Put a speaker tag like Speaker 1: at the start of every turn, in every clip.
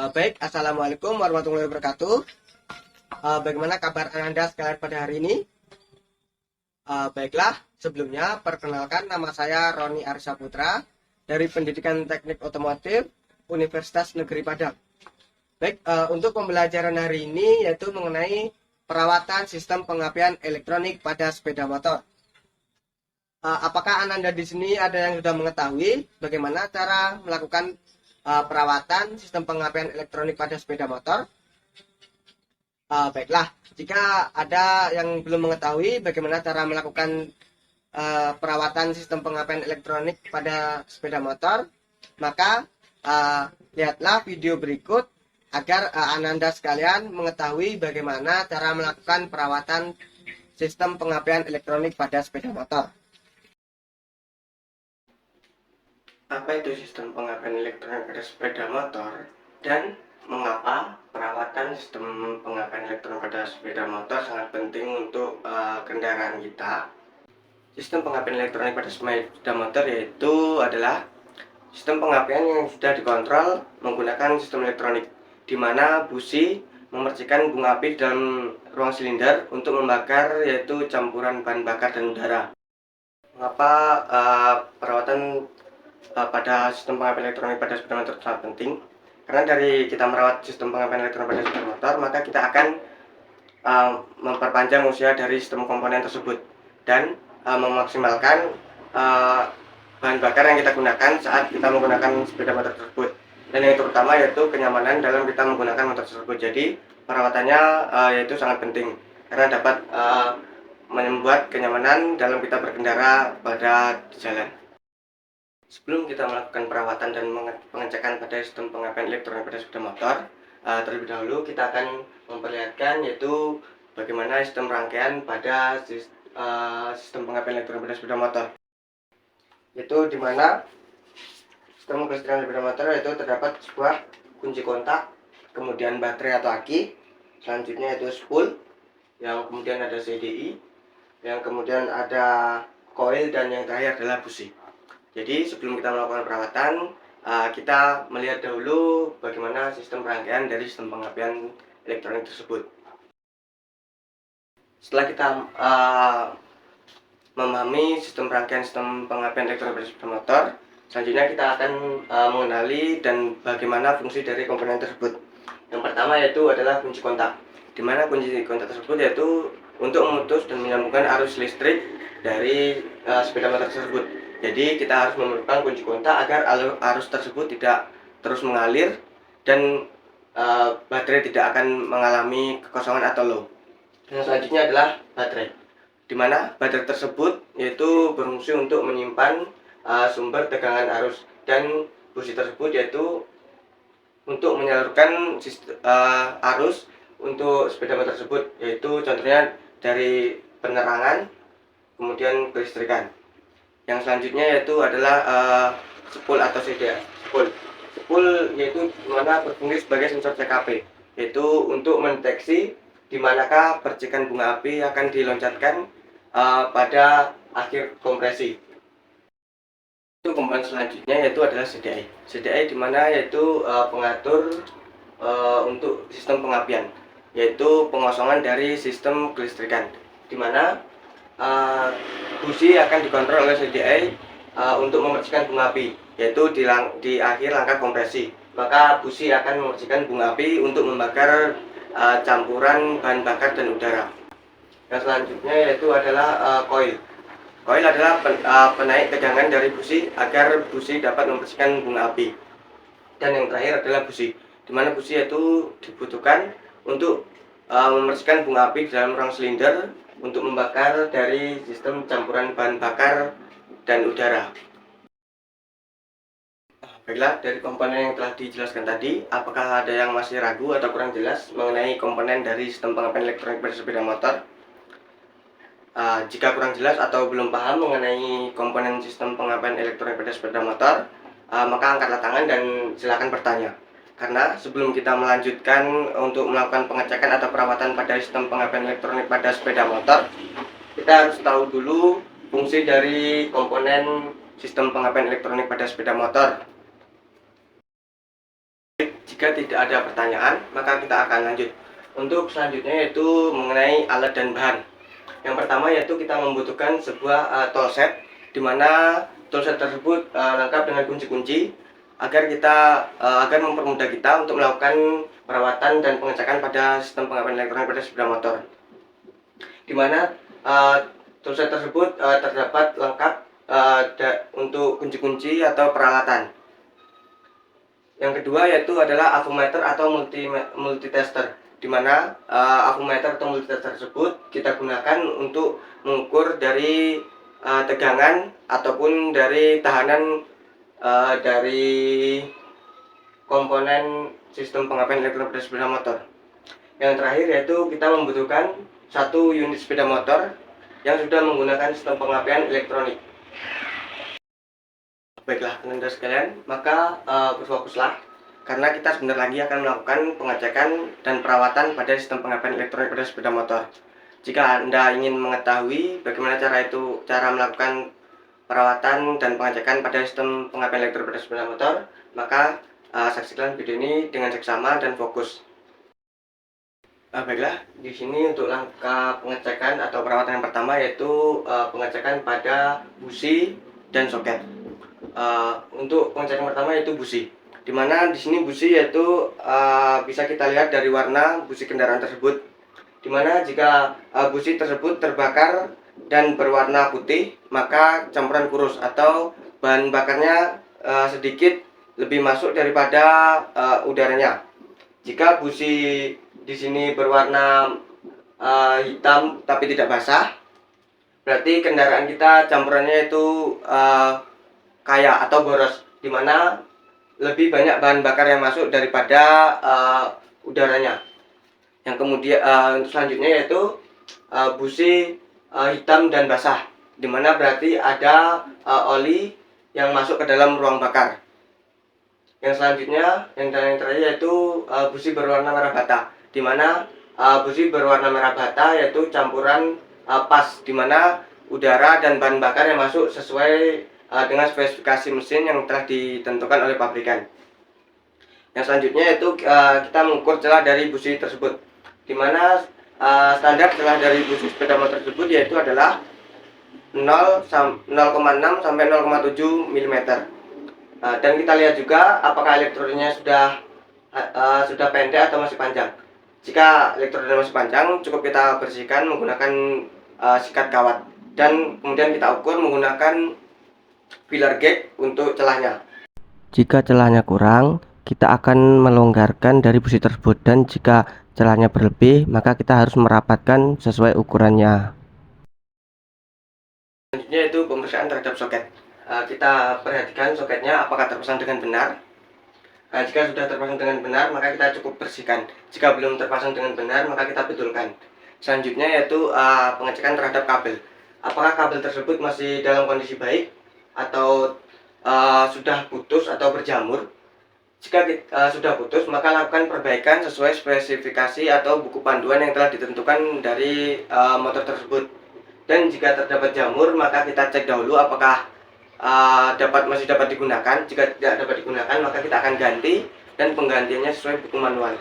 Speaker 1: Assalamualaikum warahmatullahi wabarakatuh. Bagaimana kabar Anda sekalian pada hari ini? Baiklah, sebelumnya perkenalkan nama saya Roni Arsa Putra dari Pendidikan Teknik Otomotif Universitas Negeri Padang. Baik, untuk pembelajaran hari ini yaitu mengenai perawatan sistem pengapian elektronik pada sepeda motor. Apakah Anda di sini ada yang sudah mengetahui bagaimana cara melakukan perawatan sistem pengapian elektronik pada sepeda motor? Baiklah, jika ada yang belum mengetahui bagaimana cara melakukan perawatan sistem pengapian elektronik pada sepeda motor, maka lihatlah video berikut agar Anda sekalian mengetahui bagaimana cara melakukan perawatan sistem pengapian elektronik pada sepeda motor. Apa itu sistem pengapian elektronik pada sepeda motor dan mengapa perawatan sistem pengapian elektronik pada sepeda motor sangat penting untuk kendaraan kita? Sistem pengapian elektronik pada sepeda motor yaitu adalah sistem pengapian yang sudah dikontrol menggunakan sistem elektronik, di mana busi memercikan bunga api dalam ruang silinder untuk membakar yaitu campuran bahan bakar dan udara. Mengapa perawatan pada sistem pengapian elektronik pada sepeda motor sangat penting? Karena dari kita merawat sistem pengapian elektronik pada sepeda motor, maka kita akan memperpanjang usia dari sistem komponen tersebut dan memaksimalkan bahan bakar yang kita gunakan saat kita menggunakan sepeda motor tersebut. Dan yang terutama yaitu kenyamanan dalam kita menggunakan motor tersebut. Jadi perawatannya yaitu sangat penting karena dapat membuat kenyamanan dalam kita berkendara pada jalan. Sebelum kita melakukan perawatan dan pengecekan pada sistem pengapian elektronik pada sepeda motor, terlebih dahulu kita akan memperlihatkan yaitu bagaimana sistem rangkaian pada sistem pengapian elektronik pada sepeda motor. Yaitu dimana sistem kelistrikan sepeda motor yaitu terdapat sebuah kunci kontak, kemudian baterai atau aki, selanjutnya yaitu spool, yang kemudian ada CDI, yang kemudian ada koil, dan yang terakhir adalah busi. Jadi sebelum kita melakukan perawatan, kita melihat dahulu bagaimana sistem rangkaian dari sistem pengapian elektronik tersebut. Setelah kita memahami sistem rangkaian sistem pengapian elektronik pada sepeda motor, selanjutnya kita akan mengenali dan bagaimana fungsi dari komponen tersebut. Yang pertama yaitu adalah kunci kontak, di mana kunci kontak tersebut yaitu untuk memutus dan menyambungkan arus listrik dari sepeda motor tersebut. Jadi kita harus memerlukan kunci kontak agar arus tersebut tidak terus mengalir dan baterai tidak akan mengalami kekosongan atau low. Yang selanjutnya adalah baterai, di mana baterai tersebut yaitu berfungsi untuk menyimpan sumber tegangan arus, dan busi tersebut yaitu untuk menyalurkan arus untuk sepeda motor tersebut, yaitu contohnya dari penerangan kemudian kelistrikan. Yang selanjutnya yaitu adalah spool atau CDI. Spool yaitu dimana berfungsi sebagai sensor CKP, yaitu untuk mendeteksi di manakah percikan bunga api akan diloncatkan pada akhir kompresi. Itu komponen selanjutnya yaitu adalah CDI. CDI dimana yaitu pengatur untuk sistem pengapian, yaitu pengosongan dari sistem kelistrikan, dimana busi akan dikontrol oleh CDI untuk memercikan bunga api, yaitu di akhir langkah kompresi. Maka busi akan memercikan bunga api untuk membakar campuran bahan bakar dan udara. Yang selanjutnya yaitu adalah koil. Koil adalah penaik tegangan dari busi agar busi dapat memercikan bunga api. Dan yang terakhir adalah busi, di mana busi itu dibutuhkan untuk memercikan bunga api di dalam ruang silinder untuk membakar dari sistem campuran bahan bakar dan udara. Baiklah, dari komponen yang telah dijelaskan tadi, apakah ada yang masih ragu atau kurang jelas mengenai komponen dari sistem pengapian elektronik pada sepeda motor? Jika kurang jelas atau belum paham mengenai komponen sistem pengapian elektronik pada sepeda motor, maka angkatlah tangan dan silakan bertanya. Karena sebelum kita melanjutkan untuk melakukan pengecekan atau perawatan pada sistem pengapian elektronik pada sepeda motor, kita harus tahu dulu fungsi dari komponen sistem pengapian elektronik pada sepeda motor. jika tidak ada pertanyaan, maka kita akan lanjut. Untuk selanjutnya yaitu mengenai alat dan bahan. Yang pertama yaitu kita membutuhkan sebuah toolset, di mana toolset tersebut lengkap dengan kunci-kunci agar mempermudah kita untuk melakukan perawatan dan pengecekan pada sistem pengapian elektronik pada sepeda motor. Di mana toolset tersebut terdapat lengkap untuk kunci-kunci atau peralatan. Yang kedua yaitu adalah avometer atau multitester, di mana avometer atau multitester tersebut kita gunakan untuk mengukur dari tegangan ataupun dari tahanan dari komponen sistem pengapian elektronik pada sepeda motor. Yang terakhir yaitu kita membutuhkan satu unit sepeda motor yang sudah menggunakan sistem pengapian elektronik. Baiklah teman-teman sekalian, maka berfokuslah karena kita sebentar lagi akan melakukan pengecekan dan perawatan pada sistem pengapian elektronik pada sepeda motor. Jika Anda ingin mengetahui bagaimana cara melakukan perawatan dan pengecekan pada sistem pengapian elektronik pada sepeda motor, maka saksikan video ini dengan seksama dan fokus. Baiklah, di sini untuk langkah pengecekan atau perawatan yang pertama yaitu pengecekan pada busi dan soket. Untuk pengecekan pertama yaitu busi, dimana di sini busi yaitu bisa kita lihat dari warna busi kendaraan tersebut, dimana jika busi tersebut terbakar dan berwarna putih, maka campuran kurus atau bahan bakarnya sedikit lebih masuk daripada udaranya. Jika busi di sini berwarna hitam tapi tidak basah, berarti kendaraan kita campurannya itu kaya atau boros, dimana lebih banyak bahan bakar yang masuk daripada udaranya. Yang kemudian selanjutnya yaitu busi hitam dan basah, dimana berarti ada oli yang masuk ke dalam ruang bakar. Yang selanjutnya yang terakhir yaitu busi berwarna merah bata, dimana busi berwarna merah bata yaitu campuran pas, dimana udara dan bahan bakar yang masuk sesuai dengan spesifikasi mesin yang telah ditentukan oleh pabrikan. Yang selanjutnya yaitu kita mengukur celah dari busi tersebut, dimana standar celah dari busi sepeda motor tersebut yaitu adalah 0,6 sampai 0,7 mm. Dan kita lihat juga apakah elektrodenya sudah pendek atau masih panjang. Jika elektrodenya masih panjang, cukup kita bersihkan menggunakan sikat kawat, dan kemudian kita ukur menggunakan filler gauge untuk celahnya. Jika celahnya kurang, kita akan melonggarkan dari busi tersebut, dan jika celahnya berlebih, maka kita harus merapatkan sesuai ukurannya. Selanjutnya itu pemeriksaan terhadap soket. Kita perhatikan soketnya apakah terpasang dengan benar. Jika sudah terpasang dengan benar, maka kita cukup bersihkan. Jika belum terpasang dengan benar, maka kita betulkan. Selanjutnya yaitu pengecekan terhadap kabel. Apakah kabel tersebut masih dalam kondisi baik atau sudah putus atau berjamur. Jika sudah putus, maka lakukan perbaikan sesuai spesifikasi atau buku panduan yang telah ditentukan dari motor tersebut. Dan jika terdapat jamur, maka kita cek dahulu apakah masih dapat digunakan. Jika tidak dapat digunakan, maka kita akan ganti, dan penggantiannya sesuai buku manual.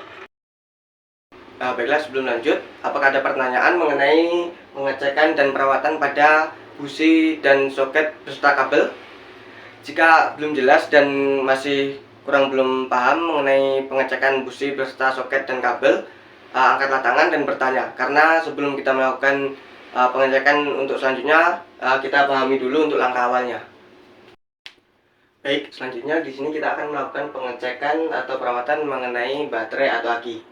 Speaker 1: Baiklah, sebelum lanjut, apakah ada pertanyaan mengenai pengecekan dan perawatan pada busi dan soket beserta kabel? Jika belum jelas dan masih belum paham mengenai pengecekan busi beserta soket dan kabel, angkatlah tangan dan bertanya, karena sebelum kita melakukan pengecekan untuk selanjutnya, kita pahami dulu untuk langkah awalnya. Baik, selanjutnya di sini kita akan melakukan pengecekan atau perawatan mengenai baterai atau aki.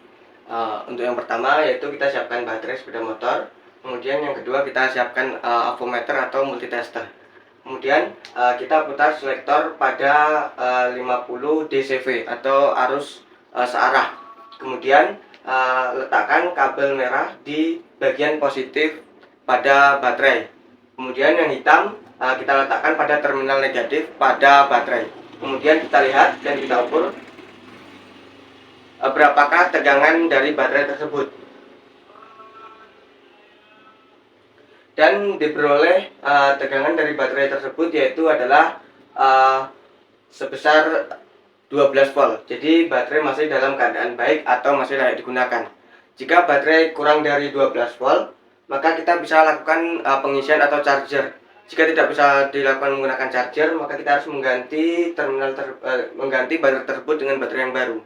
Speaker 1: Untuk yang pertama yaitu kita siapkan baterai sepeda motor, kemudian yang kedua kita siapkan avometer atau multitester. Kemudian kita putar selektor pada 50 dCV atau arus searah. Kemudian letakkan kabel merah di bagian positif pada baterai. Kemudian yang hitam kita letakkan pada terminal negatif pada baterai. Kemudian kita lihat dan kita ukur berapakah tegangan dari baterai tersebut. Dan diperoleh tegangan dari baterai tersebut yaitu adalah sebesar 12 12 volt. Jadi baterai masih dalam keadaan baik atau masih layak digunakan. Jika baterai kurang dari 12 volt, maka kita bisa lakukan pengisian atau charger. Jika tidak bisa dilakukan menggunakan charger, maka kita harus mengganti mengganti baterai tersebut dengan baterai yang baru.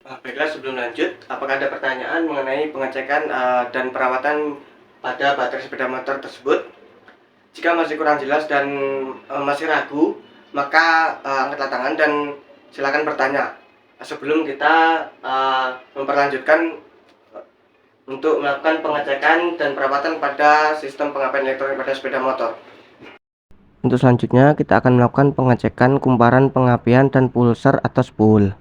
Speaker 1: Baiklah, sebelum lanjut, apakah ada pertanyaan mengenai pengecekan dan perawatan pada baterai sepeda motor tersebut? Jika masih kurang jelas dan masih ragu, maka angkatlah tangan dan silakan bertanya sebelum kita memperlanjutkan untuk melakukan pengecekan dan perawatan pada sistem pengapian elektronik pada sepeda motor. Untuk selanjutnya kita akan melakukan pengecekan kumparan pengapian dan pulser atau spool.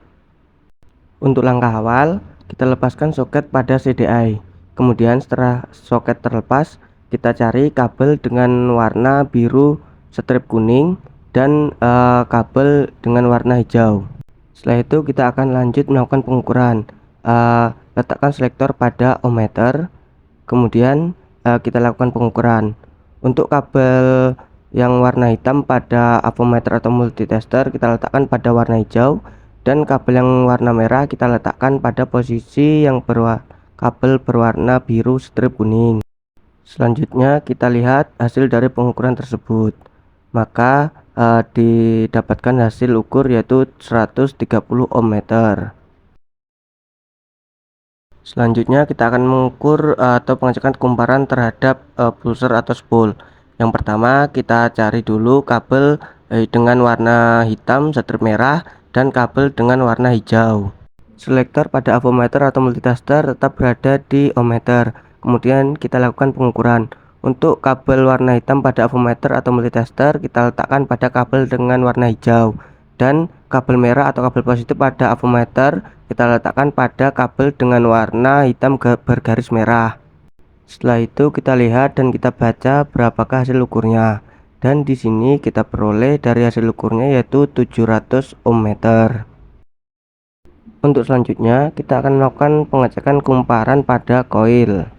Speaker 1: Untuk langkah awal, kita lepaskan soket pada CDI. Kemudian setelah soket terlepas, kita cari kabel dengan warna biru strip kuning dan kabel dengan warna hijau. Setelah itu kita akan lanjut melakukan pengukuran. Letakkan selektor pada ohmmeter, kemudian kita lakukan pengukuran. Untuk kabel yang warna hitam pada avometer atau multitester kita letakkan pada warna hijau, dan kabel yang warna merah kita letakkan pada posisi yang kabel berwarna biru strip kuning. Selanjutnya kita lihat hasil dari pengukuran tersebut. Maka didapatkan hasil ukur yaitu 130 ohmmeter. Selanjutnya kita akan mengukur atau pengecekan kumparan terhadap pulser atau spool. Yang pertama kita cari dulu kabel dengan warna hitam strip merah dan kabel dengan warna hijau. Selektor pada avometer atau multitester tetap berada di ohmmeter. Kemudian kita lakukan pengukuran. Untuk kabel warna hitam pada avometer atau multitester kita letakkan pada kabel dengan warna hijau, dan kabel merah atau kabel positif pada avometer kita letakkan pada kabel dengan warna hitam bergaris merah. Setelah itu kita lihat dan kita baca berapakah hasil ukurnya, dan di sini kita peroleh dari hasil ukurnya yaitu 700 ohmmeter. Untuk selanjutnya kita akan melakukan pengecekan kumparan pada koil.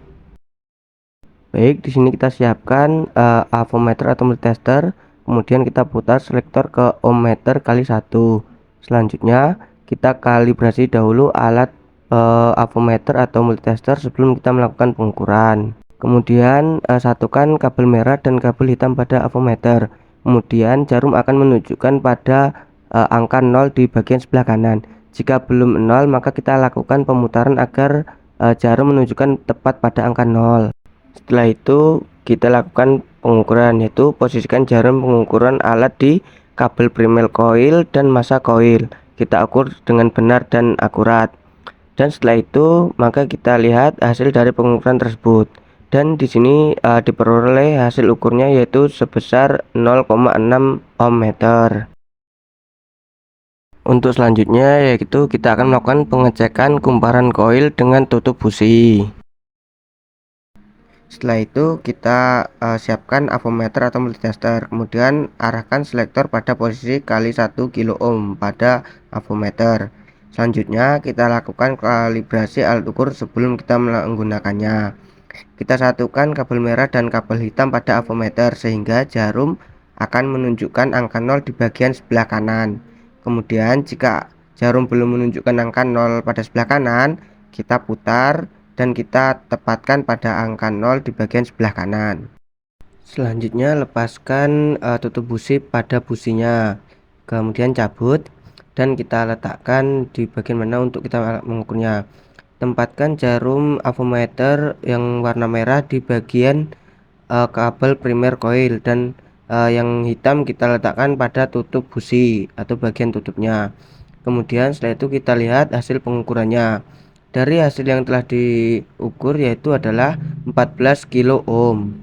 Speaker 1: Baik, di sini kita siapkan avometer atau multitester, kemudian kita putar selektor ke ohmmeter kali 1. Selanjutnya kita kalibrasi dahulu alat avometer atau multitester sebelum kita melakukan pengukuran. Kemudian satukan kabel merah dan kabel hitam pada avometer. Kemudian jarum akan menunjukkan pada angka 0 di bagian sebelah kanan. Jika belum 0, maka kita lakukan pemutaran agar jarum menunjukkan tepat pada angka 0. Setelah itu kita lakukan pengukuran, yaitu posisikan jarum pengukuran alat di kabel primer koil dan massa koil. Kita ukur dengan benar dan akurat. Dan setelah itu maka kita lihat hasil dari pengukuran tersebut. Dan di sini diperoleh hasil ukurnya yaitu sebesar 0,6 ohmmeter. Untuk selanjutnya yaitu kita akan melakukan pengecekan kumparan koil dengan tutup busi. Setelah itu kita siapkan avometer atau multitester, kemudian arahkan selektor pada posisi kali 1 kilo ohm pada avometer. Selanjutnya kita lakukan kalibrasi alat ukur sebelum kita menggunakannya. Kita satukan kabel merah dan kabel hitam pada avometer sehingga jarum akan menunjukkan angka 0 di bagian sebelah kanan. Kemudian jika jarum belum menunjukkan angka 0 pada sebelah kanan, kita putar dan kita tepatkan pada angka 0 di bagian sebelah kanan. Selanjutnya lepaskan tutup busi pada businya, kemudian cabut dan kita letakkan di bagian mana untuk kita mengukurnya. Tempatkan jarum avometer yang warna merah di bagian kabel primer koil, dan yang hitam kita letakkan pada tutup busi atau bagian tutupnya. Kemudian setelah itu kita lihat hasil pengukurannya. Dari hasil yang telah diukur yaitu adalah 14 kilo ohm.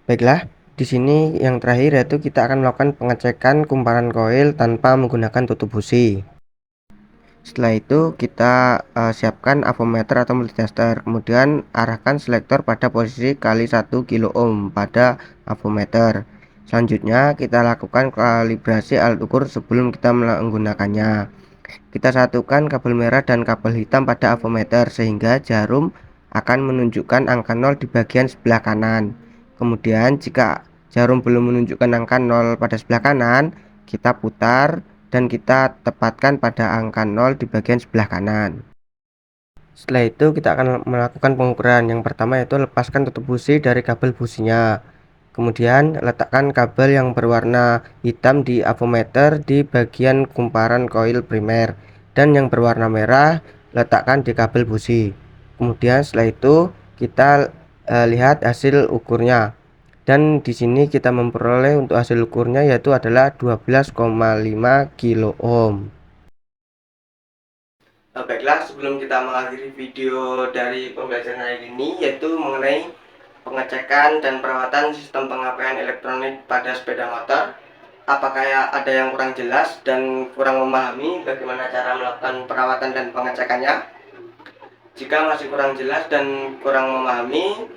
Speaker 1: Baiklah, di sini yang terakhir yaitu kita akan melakukan pengecekan kumparan koil tanpa menggunakan tutup busi. Setelah itu kita siapkan avometer atau multitester, kemudian arahkan selektor pada posisi kali 1 kilo ohm pada avometer. Selanjutnya kita lakukan kalibrasi alat ukur sebelum kita menggunakannya. Kita satukan kabel merah dan kabel hitam pada avometer sehingga jarum akan menunjukkan angka 0 di bagian sebelah kanan. Kemudian jika jarum belum menunjukkan angka 0 pada sebelah kanan, kita putar dan kita tepatkan pada angka 0 di bagian sebelah kanan. Setelah itu kita akan melakukan pengukuran. Yang pertama yaitu lepaskan tutup busi dari kabel businya. Kemudian letakkan kabel yang berwarna hitam di avometer di bagian kumparan koil primer, dan yang berwarna merah letakkan di kabel busi. Kemudian setelah itu kita lihat hasil ukurnya. Dan di sini kita memperoleh untuk hasil ukurnya yaitu adalah 12,5 kilo ohm. Baiklah, sebelum kita mengakhiri video dari pembelajaran hari ini, yaitu mengenai pengecekan dan perawatan sistem pengapian elektronik pada sepeda motor, apakah ada yang kurang jelas dan kurang memahami bagaimana cara melakukan perawatan dan pengecekannya? Jika masih kurang jelas dan kurang memahami,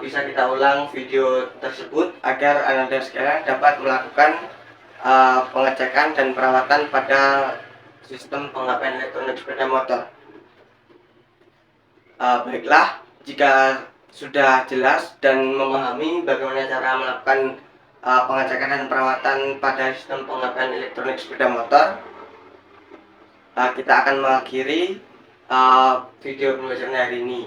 Speaker 1: bisa kita ulang video tersebut agar Anda sekalian dapat melakukan pengecekan dan perawatan pada sistem pengapian elektronik sepeda motor. Baiklah, jika sudah jelas dan memahami bagaimana cara melakukan pengecekan dan perawatan pada sistem pengapian elektronik sepeda motor, kita akan mengakhiri video pembelajaran hari ini.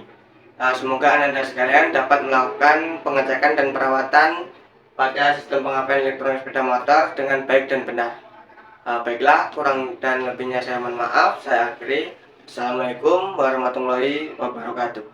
Speaker 1: Semoga Anda sekalian dapat melakukan pengecekan dan perawatan pada sistem pengapian elektronik sepeda motor dengan baik dan benar. Baiklah, kurang dan lebihnya saya mohon maaf. Saya akhiri. Assalamualaikum warahmatullahi wabarakatuh.